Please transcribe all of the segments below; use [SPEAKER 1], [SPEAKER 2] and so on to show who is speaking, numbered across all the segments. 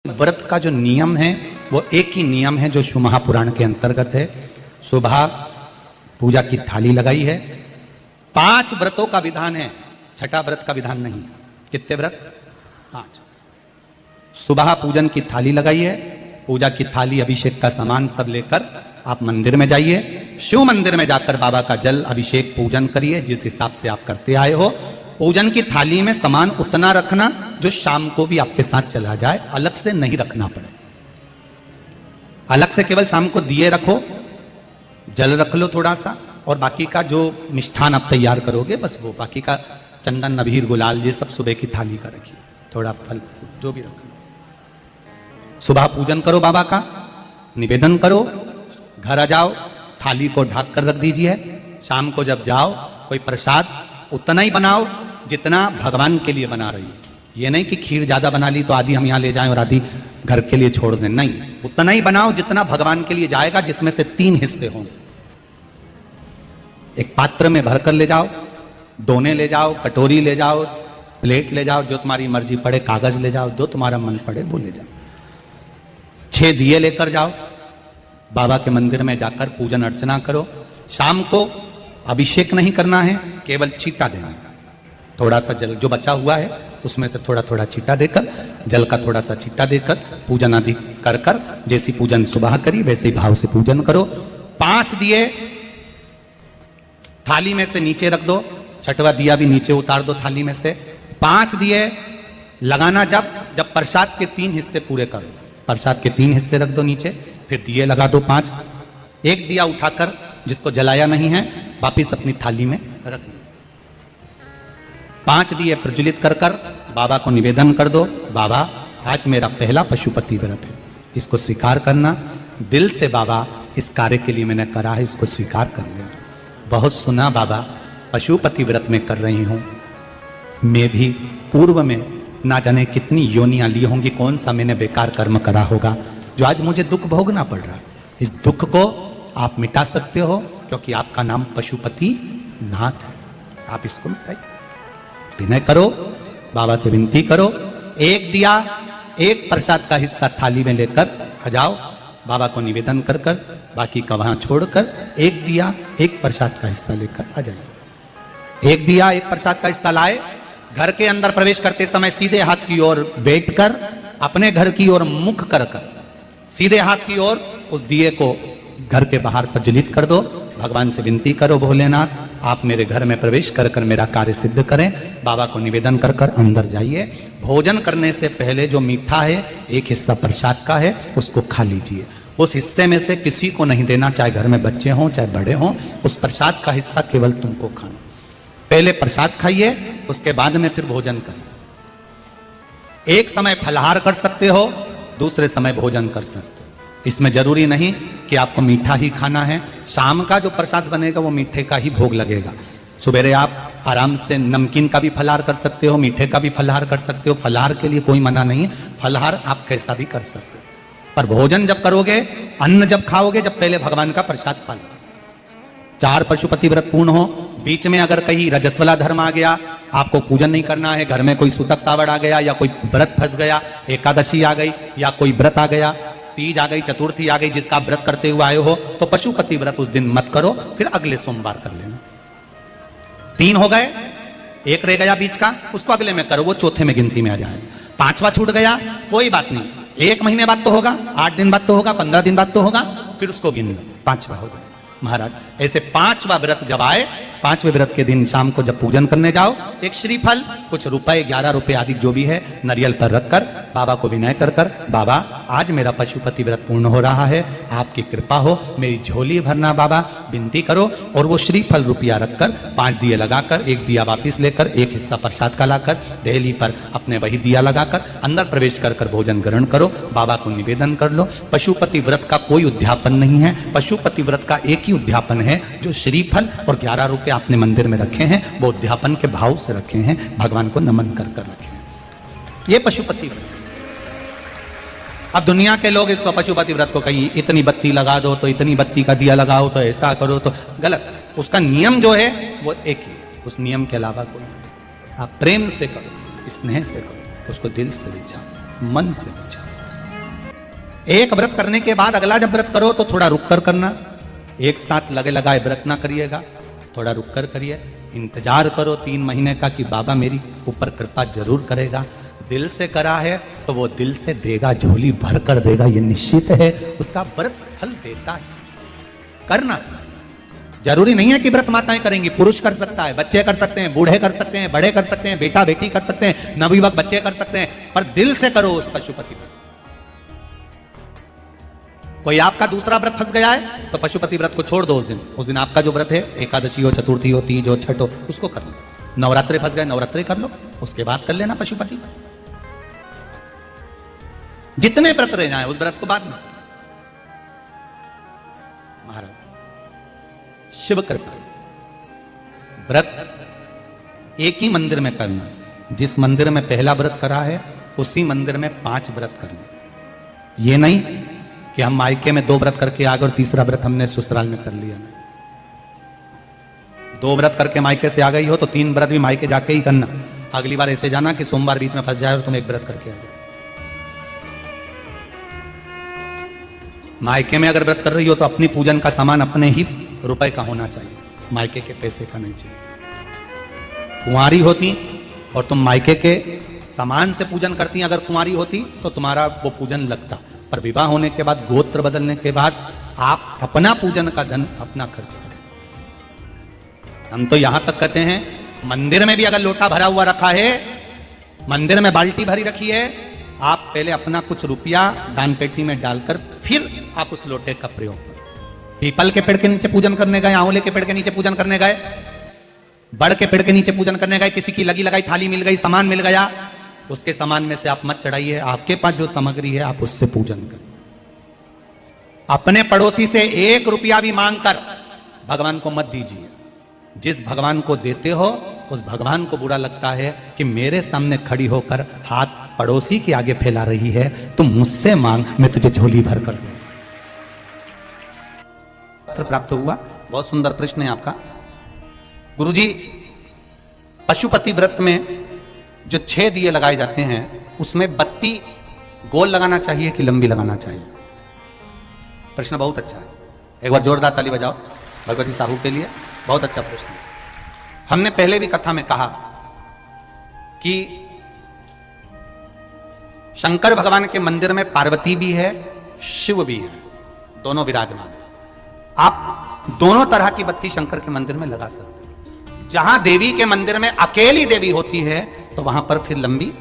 [SPEAKER 1] व्रत का जो नियम है वो एक ही नियम है जो शिव महापुराण के अंतर्गत है। सुबह पूजा की थाली लगाई है। 5 व्रतों का विधान है, छठा व्रत का विधान नहीं। कितने व्रत? 5। सुबह पूजन की थाली लगाई है। पूजा की थाली, अभिषेक का सामान सब लेकर आप मंदिर में जाइए। शिव मंदिर में जाकर बाबा का जल अभिषेक पूजन करिए जिस हिसाब से आप करते आए हो। पूजन की थाली में सामान उतना रखना जो शाम को भी आपके साथ चला जाए, अलग से नहीं रखना पड़े। अलग से केवल शाम को दिए रखो, जल रख लो थोड़ा सा, और बाकी का जो मिष्ठान आप तैयार करोगे बस वो, बाकी का चंदन नबीर गुलाल ये सब सुबह की थाली का रखिए, थोड़ा फल जो भी रख लो। सुबह पूजन करो, बाबा का निवेदन करो, घर आ जाओ, थाली को ढक कर रख दीजिए। शाम को जब जाओ कोई प्रसाद उतना ही बनाओ जितना भगवान के लिए बना रही है। ये नहीं कि खीर ज्यादा बना ली तो आधी हम यहाँ ले जाएं और आधी घर के लिए छोड़ दें, नहीं, उतना ही बनाओ जितना भगवान के लिए जाएगा, जिसमें से 3 हिस्से हों। एक पात्र में भरकर ले जाओ, दोने ले जाओ, कटोरी ले जाओ, प्लेट ले जाओ, जो तुम्हारी मर्जी पड़े, कागज ले जाओ, जो तुम्हारा मन पड़े वो ले जाओ। 6 दिए लेकर जाओ, बाबा के मंदिर में जाकर पूजन अर्चना करो। शाम को अभिषेक नहीं करना है, केवल छींटा देना है। थोड़ा सा जल जो बचा हुआ है उसमें से थोड़ा थोड़ा छींटा देकर, जल का थोड़ा सा छींटा देकर पूजन आदि कर कर, जैसी पूजन सुबह करी वैसे ही भाव से पूजन करो। 5 दिए थाली में से नीचे रख दो, छठवा दिया भी नीचे उतार दो थाली में से। 5 दिए लगाना जब प्रसाद के 3 हिस्से पूरे कर दो, प्रसाद के 3 हिस्से रख दो नीचे, फिर दिए लगा दो 5। एक दिया उठाकर जिसको जलाया नहीं है वापिस अपनी थाली में रख दो। 5 दिए प्रज्वलित कर कर बाबा को निवेदन कर दो, बाबा आज मेरा पहला पशुपति व्रत है, इसको स्वीकार करना। दिल से बाबा इस कार्य के लिए मैंने करा है, इसको स्वीकार कर लेना। बहुत सुना बाबा पशुपति व्रत में कर रही हूं, मैं भी पूर्व में ना जाने कितनी योनियां ली होंगी, कौन सा मैंने बेकार कर्म करा होगा जो आज मुझे दुख भोगना पड़ रहा है। इस दुख को आप मिटा सकते हो क्योंकि आपका नाम पशुपति नाथ है। आप इसको मिटाइए, विनय करो, बाबा से विनती करो। एक दिया, एक प्रसाद का हिस्सा थाली में लेकर आ जाओ, बाबा को निवेदन कर कर, बाकी का वहां छोड़कर एक दिया, एक प्रसाद का हिस्सा लेकर आ जाइए। एक दिया, एक प्रसाद का हिस्सा लाए, घर के अंदर प्रवेश करते समय सीधे हाथ की ओर बैठकर, अपने घर की ओर मुख कर कर सीधे हाथ की ओर उस दिए को घर के बाहर प्रज्वलित कर दो। भगवान से विनती करो, भोलेनाथ आप मेरे घर में प्रवेश कर कर मेरा कार्य सिद्ध करें। बाबा को निवेदन कर कर अंदर जाइए। भोजन करने से पहले जो मीठा है, एक हिस्सा प्रसाद का है, उसको खा लीजिए। उस हिस्से में से किसी को नहीं देना, चाहे घर में बच्चे हों चाहे बड़े हों। उस प्रसाद का हिस्सा केवल तुमको खाना। पहले प्रसाद खाइए, उसके बाद में फिर भोजन करिए। एक समय फलाहार कर सकते हो, दूसरे समय भोजन कर सकते हो। इसमें जरूरी नहीं कि आपको मीठा ही खाना है। शाम का जो प्रसाद बनेगा वो मीठे का ही भोग लगेगा। सुबेरे आप आराम से नमकीन का भी फलाहार कर सकते हो, मीठे का भी फलाहार कर सकते हो। फलाहार के लिए कोई मना नहीं है, फलाहार आप कैसा भी कर सकते हो। पर भोजन जब करोगे, अन्न जब खाओगे, जब पहले भगवान का प्रसाद पा लो। 4 पशुपति व्रत पूर्ण हो, बीच में अगर कहीं रजस्वला धर्म आ गया, आपको पूजन नहीं करना है, घर में कोई सूतक सावड़ आ गया, या कोई व्रत फंस गया, एकादशी आ गई, या कोई व्रत आ गया, तीज आ गई, चतुर्थी आ गई, जिसका व्रत करते हुए आए हो, तो पशुपति व्रत उस दिन मत करो, फिर अगले सोमवार कर लेना। 3 हो गए, एक रह गया बीच का, उसको अगले में करो, वो चौथे में गिनती में आ जाएगा। 5वां छूट गया, कोई बात नहीं, 1 महीने बाद तो होगा, 8 दिन बाद तो होगा, 15 दिन बाद तो होगा, फिर उसको गिन लो, 5वां हो जाए। महाराज ऐसे 5वां व्रत जब आए, 5वें व्रत के दिन शाम को जब पूजन करने जाओ, एक श्रीफल, कुछ रुपए, 11 रुपए आदि जो भी है, नारियल पर रखकर बाबा को विनय कर कर, बाबा आज मेरा पशुपति व्रत पूर्ण हो रहा है, आपकी कृपा हो, मेरी झोली भरना बाबा, विनती करो। और वो श्रीफल रुपया रखकर 5 दिए लगाकर, एक दिया वापिस लेकर, एक हिस्सा प्रसाद का लाकर देहली पर अपने वही दिया लगाकर अंदर प्रवेश कर कर भोजन ग्रहण करो। बाबा को निवेदन कर लो। पशुपति व्रत का कोई उद्यापन नहीं है, पशुपति व्रत का एक ही उद्यापन है, जो श्रीफल और 11 रुपए आपने मंदिर में रखे हैं, वो उद्यापन के भाव से रखे हैं, भगवान को नमन कर कर रखे हैं। ये पशुपति व्रत। अब दुनिया के लोग इसको पशुपति व्रत को कहीं इतनी बत्ती लगा दो, तो इतनी बत्ती का दिया लगाओ, तो ऐसा करो, तो गलत। उसका नियम जो है वो एक ही, उस नियम के अलावा कोई नहीं। आप प्रेम से करो, स्नेह से करो, उसको दिल से विचारो, मन से विचारो। एक व्रत करने के बाद अगला जब व्रत करो तो थोड़ा रुक कर करना, एक साथ लगे लगाए व्रत ना करिएगा, थोड़ा रुक कर करिए, इंतजार करो 3 महीने का कि बाबा मेरी ऊपर कृपा जरूर करेगा। दिल से करा है तो वो दिल से देगा, झोली भर कर देगा, ये निश्चित है, उसका व्रत फल देता है। करना जरूरी नहीं है कि व्रत माताएं करेंगी, पुरुष कर सकता है, बच्चे कर सकते हैं, बूढ़े कर सकते हैं, बड़े कर सकते हैं, बेटा बेटी कर सकते हैं, नवयुवक बच्चे कर सकते हैं, पर दिल से करो उस पशुपति व्रत। कोई आपका दूसरा व्रत फंस गया है तो पशुपति व्रत को छोड़ दो, उस दिन आपका जो व्रत है, एकादशी हो, चतुर्थी हो, तीज हो, छठ हो, उसको कर लो। नवरात्रे फंस गए, नवरात्रे कर लो, उसके बाद कर लेना पशुपति। जितने व्रत रह जाए उस व्रत को बाद में। महाराज शिव कृपा, व्रत एक ही मंदिर में करना, जिस मंदिर में पहला व्रत करा है उसी मंदिर में 5 व्रत करना। ये नहीं कि हम मायके में 2 व्रत करके आ गए और तीसरा व्रत हमने ससुराल में कर लिया। 2 व्रत करके मायके से आ गई हो तो 3 व्रत भी मायके जाके ही करना। अगली बार ऐसे जाना कि सोमवार बीच में फंस जाए और तुम 1 व्रत करके आ जाओ। मायके में अगर व्रत कर रही हो तो अपनी पूजन का सामान अपने ही रुपए का होना चाहिए, मायके के पैसे का नहीं चाहिए। कुंवारी होती और तुम मायके के सामान से पूजन करती, अगर कुंवारी होती तो तुम्हारा वो पूजन लगता, पर विवाह होने के बाद, गोत्र बदलने के बाद आप अपना पूजन का धन अपना खर्च करें। हम तो यहां तक कहते हैं मंदिर में भी अगर लोटा भरा हुआ रखा है, मंदिर में बाल्टी भरी रखी है, आप पहले अपना कुछ रुपया दान पेटी में डालकर फिर आप उस लोटे का प्रयोग करें। पीपल के पेड़ के नीचे पूजन करने गए, आंवले के पेड़ के नीचे पूजन करने गए, बड़ के पेड़ के नीचे पूजन करने गए, किसी की लगी लगाई थाली मिल गई, सामान मिल गया, उसके सामान में से आप मत चढ़ाइए। आपके पास जो सामग्री है आप उससे पूजन करें। अपने पड़ोसी से 1 रुपया भी मांगकर भगवान को मत दीजिए। जिस भगवान को देते हो उस भगवान को बुरा लगता है कि मेरे सामने खड़ी होकर हाथ पड़ोसी के आगे फैला रही है, तुम मुझसे मांग, मैं तुझे झोली भर कर दूं। पत्र प्राप्त हुआ, बहुत सुंदर प्रश्न है आपका। गुरुजी, पशुपति व्रत में जो 6 दिए लगाए जाते हैं उसमें बत्ती गोल लगाना चाहिए कि लंबी लगाना चाहिए? प्रश्न बहुत अच्छा है, एक बार जोरदार ताली बजाओ भगवती साहू के लिए, बहुत अच्छा प्रश्न है। हमने पहले भी कथा में कहा कि शंकर भगवान के मंदिर में पार्वती भी है, शिव भी है, दोनों विराजमान। आप दोनों तरह की बत्ती शंकर के मंदिर में लगा सकते हैं। जहां देवी के मंदिर में अकेली देवी होती है तो वहां पर फिर लंबी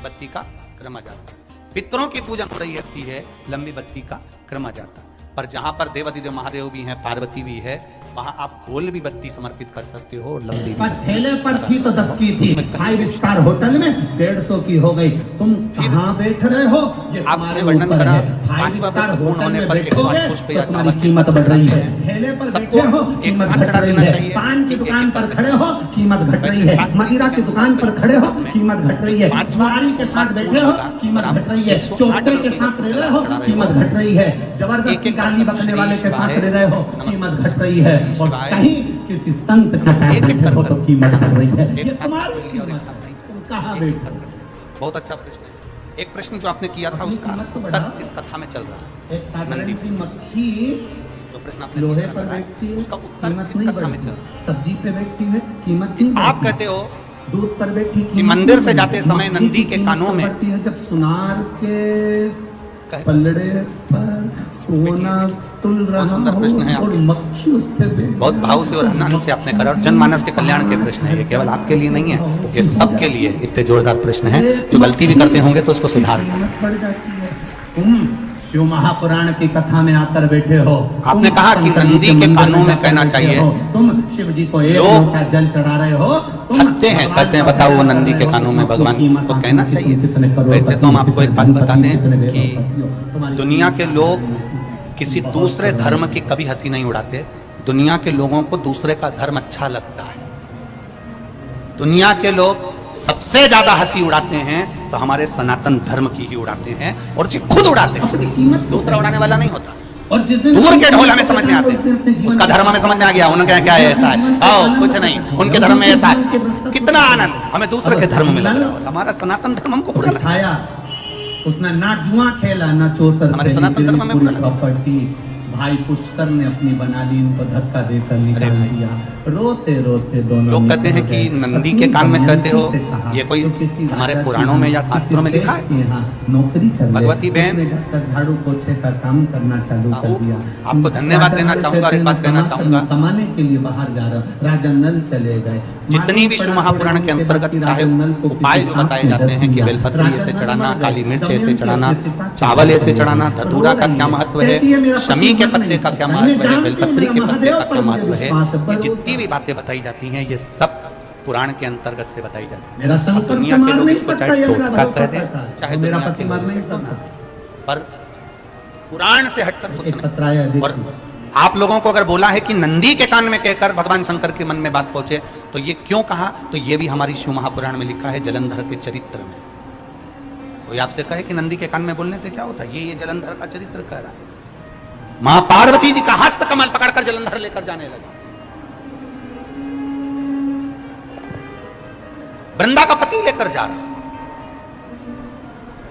[SPEAKER 1] बत्ती का क्रम आ जाता है। पितरों की पूजन हो रही होती है, लंबी बत्ती का क्रम आ जाता है। पर जहां पर देवाधिदेव महादेव भी हैं, पार्वती भी है, वहां आप गोल भी बत्ती समर्पित कर सकते हो, लंबी भी।
[SPEAKER 2] ठेले पर थी तो 10 की थी, 5 स्टार होटल में 150 की हो गई। तुम कहाँ बैठ रहे हो? ये
[SPEAKER 1] आपने वर्णन करा 5 स्टार होने पर 108 पुष्प या चावल की कीमत बढ़ रही है। ठेले पर बैठे हो,
[SPEAKER 2] एक साथ चढ़ा देना चाहिए। पान की दुकान पर खड़े हो, कीमत घट रही है। मदिरा की दुकान पर खड़े हो, कीमत घट रही है। कुंवारी के साथ बैठे हो, कीमत घट रही है। चौथे के साथ रह रहे हो, कीमत घट रही है। जबरदस्ती गाली बकने वाले के साथ रह रहे हो, कीमत घट रही है। और कहीं किसी संत के साथ बैठे हो तो कीमत घट रही है। ये तुम्हारी कीमत, तुम कहाँ बैठे हो?
[SPEAKER 1] बहुत अच्छा प्रश्न है। एक प्रश्न जो आपने किया था उसका उत्तर इस कथा में चल रहा है।
[SPEAKER 2] एक साधारण सी मक्खी
[SPEAKER 1] जो प्रश्न आपने
[SPEAKER 2] लोहे
[SPEAKER 1] तीसरा
[SPEAKER 2] पर
[SPEAKER 1] करा है,
[SPEAKER 2] बैठती है,
[SPEAKER 1] उसका उत्तर
[SPEAKER 2] कीमत
[SPEAKER 1] इस
[SPEAKER 2] नहीं
[SPEAKER 1] कथा में चल
[SPEAKER 2] बढ़ती।
[SPEAKER 1] रहा है।
[SPEAKER 2] सब्जी पे बैठती है, कीमत नहीं
[SPEAKER 1] आप
[SPEAKER 2] बढ़ती।
[SPEAKER 1] कहते हो
[SPEAKER 2] दूध पर बैठी
[SPEAKER 1] कि मंदिर से जाते समय
[SPEAKER 2] मक्खी
[SPEAKER 1] नंदी
[SPEAKER 2] की
[SPEAKER 1] के
[SPEAKER 2] कीमत
[SPEAKER 1] कानों में
[SPEAKER 2] बढ़ती है। जब सुनार के पलड़े पर सोना तुल रहा
[SPEAKER 1] सुंदर प्रश्न है
[SPEAKER 2] हो और मक्खी उस पे बैठी,
[SPEAKER 1] बहुत भाव से और आनंद से आपने करा, और जनमानस के कल्याण के प्रश्न है ये, केवल आपके लिए नहीं है, ये सबके लिए इतने जोरदार प्रश्न है। जो गलती भी करते होंगे तो उसको सुधार।
[SPEAKER 2] कीमत बढ़ जाती है। तुम शिव महापुराण की कथा में आकर बैठे हो।
[SPEAKER 1] आपने कहा कि नंदी के कानों में कहना चाहिए।
[SPEAKER 2] तुम शिव जी को एक
[SPEAKER 1] लोग
[SPEAKER 2] लोटा जल चढ़ा रहे हो,
[SPEAKER 1] हंसते हैं, कहते हैं बताओ वो नंदी के कानों में भगवान को कहना चाहिए। वैसे तो हम आपको एक बात बता दें कि दुनिया के लोग किसी दूसरे धर्म की कभी हंसी नहीं उड़ाते। दुनिया के लोगों को दूसरे का धर्म अच्छा लगता है। दुनिया के लोग सबसे ज्यादा हंसी उड़ाते हैं तो हमारे सनातन धर्म की ही उड़ाते हैं, और जी खुद उड़ाते हैं, दूसरा उड़ाने वाला नहीं होता।
[SPEAKER 2] और
[SPEAKER 1] दूर के ढोल हमें समझ में आते हैं, उसका धर्म हमें समझ में आ गया, उनका क्या है ऐसा है, आओ कुछ नहीं, उनके धर्म में ऐसा है, कितना आनंद हमें दूसरे के धर्म में लग रहा है। हमारा सनातन धर्म हमको बुरा लगता है।
[SPEAKER 2] उसने ना जुआ खेला ना चौसर
[SPEAKER 1] हमारे
[SPEAKER 2] खेली,
[SPEAKER 1] सनातन
[SPEAKER 2] फिर
[SPEAKER 1] धर्म
[SPEAKER 2] भी
[SPEAKER 1] में
[SPEAKER 2] पूरी
[SPEAKER 1] बोला।
[SPEAKER 2] प्रॉपर्टी भाई पुष्कर ने अपनी बना ली, इनको धक्का देकर निकाल
[SPEAKER 1] भाई।
[SPEAKER 2] दिया। रोते रोते दोनों
[SPEAKER 1] लोग कहते हैं
[SPEAKER 2] निकल
[SPEAKER 1] कि
[SPEAKER 2] गए।
[SPEAKER 1] नंदी
[SPEAKER 2] अपनी
[SPEAKER 1] के कान में कहते हो,
[SPEAKER 2] दमयंती से कहा,
[SPEAKER 1] ये कोई
[SPEAKER 2] तो किसी
[SPEAKER 1] हमारे
[SPEAKER 2] राजा
[SPEAKER 1] पुराणों
[SPEAKER 2] की
[SPEAKER 1] में या
[SPEAKER 2] किसी
[SPEAKER 1] शास्त्रों में लिखा है?
[SPEAKER 2] श्रेष्ठ के यहाँ नौकरी कर ले।
[SPEAKER 1] भगवती बहन,
[SPEAKER 2] उसने जाकर झाड़ू पोछे का काम करना चालू कर
[SPEAKER 1] साहू,
[SPEAKER 2] दिया।
[SPEAKER 1] आपको धन्यवाद देना
[SPEAKER 2] राजा
[SPEAKER 1] चाहूंगा और एक बात कहना चाहूंगा।
[SPEAKER 2] कमाने के लिए बाहर जा रहा, राजा नल चले गए।
[SPEAKER 1] जितनी भी शिव महापुराण के अंतर्गत चाहे उपाय जो बताए जाते हैं कि बेलपत्री ऐसे चढ़ाना, काली मिर्च ऐसे चढ़ाना, चावल ऐसे चढ़ाना, धतूरा का क्या महत्व है, शमी के पत्ते का क्या महत्व है, बेलपत्री के पत्ते का क्या महत्व है, ये जितनी भी बातें बताई जाती हैं ये सब पुराण के अंतर्गत से बताई जाती
[SPEAKER 2] मेरा
[SPEAKER 1] है।
[SPEAKER 2] शंकर
[SPEAKER 1] अब दुनिया
[SPEAKER 2] से
[SPEAKER 1] के
[SPEAKER 2] मार
[SPEAKER 1] लोग
[SPEAKER 2] नहीं
[SPEAKER 1] इसको
[SPEAKER 2] सकता,
[SPEAKER 1] चाहे
[SPEAKER 2] ये मेरा
[SPEAKER 1] टोटका
[SPEAKER 2] भरोसा
[SPEAKER 1] कह दें,
[SPEAKER 2] था।
[SPEAKER 1] चाहे
[SPEAKER 2] मेरा
[SPEAKER 1] दुनिया
[SPEAKER 2] पति
[SPEAKER 1] के
[SPEAKER 2] मार
[SPEAKER 1] लोग
[SPEAKER 2] नहीं
[SPEAKER 1] इसे
[SPEAKER 2] सकता।
[SPEAKER 1] पर पुराण से हटकर कुछ
[SPEAKER 2] एक पत्राया
[SPEAKER 1] नहीं।
[SPEAKER 2] देखिए।
[SPEAKER 1] और आप लोगों को अगर बोला है कि नंदी के कान में कहकर भगवान शंकर के मन में बात पहुंचे, तो ये क्यों कहा? तो ये भी हमारी शिव महापुराण में लिखा है जलंधर के चरित्र में। कोई आपसे कहे कि नंदी के कान में बोलने से क्या होता है, ये जलंधर का चरित्र कह रहा है। मां पार्वती जी का हस्त कमल पकड़कर जलंधर लेकर जाने लगा। वृंदा का पति लेकर जा रहा।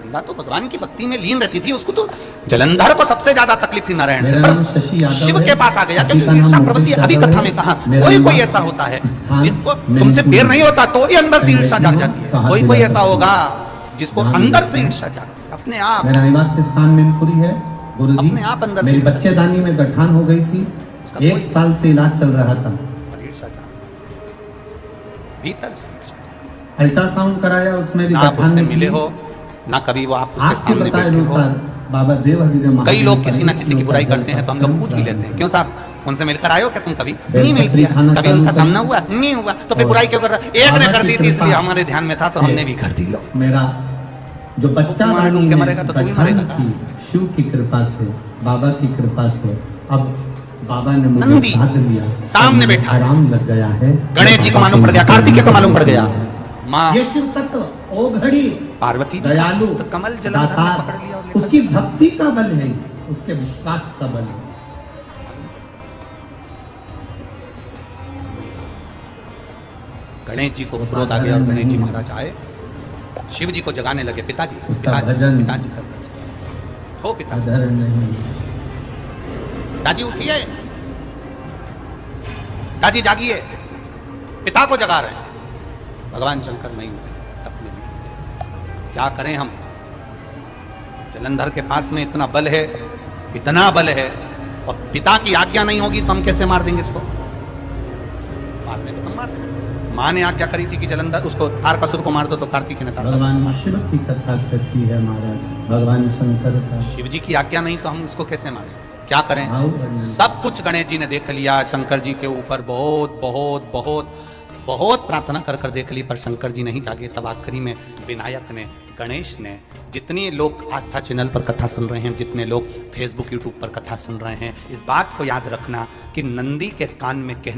[SPEAKER 1] वृंदा तो भगवान की भक्ति में लीन रहती थी, उसको तो जलंधर को सबसे ज्यादा तकलीफ थी नारायण से,
[SPEAKER 2] मेरा नाम शशि
[SPEAKER 1] पर
[SPEAKER 2] यादव
[SPEAKER 1] शिव
[SPEAKER 2] है।
[SPEAKER 1] के पास आ गया।
[SPEAKER 2] पति का
[SPEAKER 1] क्योंकि
[SPEAKER 2] नाम
[SPEAKER 1] ईर्षा
[SPEAKER 2] मुकेश
[SPEAKER 1] प्रवृत्ति अभी
[SPEAKER 2] यादव
[SPEAKER 1] कथा
[SPEAKER 2] है।
[SPEAKER 1] में कहा,
[SPEAKER 2] मेरा
[SPEAKER 1] कोई कोई
[SPEAKER 2] नाम
[SPEAKER 1] ऐसा होता है
[SPEAKER 2] स्थान
[SPEAKER 1] जिसको
[SPEAKER 2] मैंने
[SPEAKER 1] तुमसे
[SPEAKER 2] सुना।
[SPEAKER 1] प्यार नहीं होता तो ही अंदर से ईर्षा जाग जाती है।
[SPEAKER 2] कहाँ
[SPEAKER 1] कोई
[SPEAKER 2] से
[SPEAKER 1] कोई
[SPEAKER 2] जाती
[SPEAKER 1] ऐसा
[SPEAKER 2] है?
[SPEAKER 1] होगा जिसको
[SPEAKER 2] ध्यान
[SPEAKER 1] अंदर
[SPEAKER 2] देते
[SPEAKER 1] से
[SPEAKER 2] हैं।
[SPEAKER 1] ईर्षा जाती है अपने आप।
[SPEAKER 2] मेरा निवास स्थान मैनपुरी है गुरुजी।
[SPEAKER 1] अपने आप अंदर
[SPEAKER 2] मेरी
[SPEAKER 1] से-
[SPEAKER 2] बच्चेदानी में गठान हो गई थी,
[SPEAKER 1] उसका
[SPEAKER 2] 1
[SPEAKER 1] कोई-
[SPEAKER 2] साल से इलाज चल रहा था।
[SPEAKER 1] और ईर्षा जाग भीतर से ईर्षा जाग।
[SPEAKER 2] अल्ट्रासाउंड कराया, उसमें भी
[SPEAKER 1] ना आप
[SPEAKER 2] गठान
[SPEAKER 1] उससे
[SPEAKER 2] निकली।
[SPEAKER 1] मिले हो, ना कभी वो आप उसके
[SPEAKER 2] आपके
[SPEAKER 1] सामने
[SPEAKER 2] बताए
[SPEAKER 1] बैठे हो।
[SPEAKER 2] अनुसार बाबा देव हरिदेव महादेव
[SPEAKER 1] कई लोग किसी ना
[SPEAKER 2] परमेश्वर
[SPEAKER 1] किसी की बुराई
[SPEAKER 2] का
[SPEAKER 1] करते हैं तो हम लोग पूछ भी लेते हैं, क्यों साहब उनसे मिलकर आए हो क्या तुम? कभी
[SPEAKER 2] बेलपत्री
[SPEAKER 1] नहीं मिल किया,
[SPEAKER 2] खाना
[SPEAKER 1] कभी
[SPEAKER 2] चालू
[SPEAKER 1] उनका
[SPEAKER 2] कर-
[SPEAKER 1] सामना हुआ नहीं हुआ, तो फिर
[SPEAKER 2] और
[SPEAKER 1] बुराई क्यों कर रहा? एक ने
[SPEAKER 2] बाबा
[SPEAKER 1] कर
[SPEAKER 2] की
[SPEAKER 1] दी थी इसलिए
[SPEAKER 2] कृपा
[SPEAKER 1] हमारे ध्यान में था तो
[SPEAKER 2] से
[SPEAKER 1] हमने भी कर दी। लो
[SPEAKER 2] मेरा जो बच्चा
[SPEAKER 1] तुम्हारे
[SPEAKER 2] दानी
[SPEAKER 1] डूब के
[SPEAKER 2] में
[SPEAKER 1] मरेगा तो तू भी
[SPEAKER 2] गठान
[SPEAKER 1] मरेगा।
[SPEAKER 2] थी, शिव की कृपा से, बाबा की कृपा से अब बाबा ने मुझे
[SPEAKER 1] नंदी
[SPEAKER 2] साथ लिया,
[SPEAKER 1] सामने
[SPEAKER 2] अब
[SPEAKER 1] बैठा है।
[SPEAKER 2] आराम लग गया है।
[SPEAKER 1] गणेश जी को मालूम पड़ गया, कार्तिकेय को मालूम पड़ गया। माँ
[SPEAKER 2] ये शिव तत्व ओ घड़ी
[SPEAKER 1] पार्वती जी का
[SPEAKER 2] दयालु
[SPEAKER 1] हस्त कमल जलंधर ने
[SPEAKER 2] दातार,
[SPEAKER 1] पकड़ लिया और लेकर
[SPEAKER 2] उसकी भक्ति का बल है, उसके विश्वास का बल है।
[SPEAKER 1] गणेश जी को क्रोध आ गया और गणेश जी महाराज आए, शिव जी को जगाने लगे। पिताजी
[SPEAKER 2] उसका
[SPEAKER 1] पिताजी
[SPEAKER 2] भजन-
[SPEAKER 1] पिताजी कर हो पिताजी,
[SPEAKER 2] अधर नहीं
[SPEAKER 1] पिताजी उठिए, पिताजी जागिए, पिता को जगा रहे हैं। भगवान शंकर नहीं उठे, अपने लिए क्या करें हम? जलंधर के पास में इतना बल है, इतना बल है, और पिता की आज्ञा नहीं होगी तो हम कैसे मार देंगे इसको? मारने को तो मार देंगे। माँ ने आज्ञा करी थी कि जलंधर उसको तारकासुर को मार दो, तो कार्तिक ने तारकासुर
[SPEAKER 2] भगवान
[SPEAKER 1] को मार
[SPEAKER 2] शिव की कथा करती है महाराज, भगवान शंकर का
[SPEAKER 1] दिया। शिव जी की आज्ञा नहीं तो हम इसको कैसे मारें? क्या करें?
[SPEAKER 2] भाव वर्णन।
[SPEAKER 1] सब कुछ गणेश जी ने देख लिया, शंकर जी के ऊपर बहुत बहुत बहुत बहुत प्रार्थना कर कर देख ली, पर शंकर जी नहीं जागे। तब आखिरी में विनायक ने, गणेश ने, जितने लोग आस्था चैनल पर कथा सुन रहे हैं, जितने लोग फेसबुक यूट्यूब पर कथा सुन रहे हैं, इस बात को याद रखना कि नंदी के कान में कहने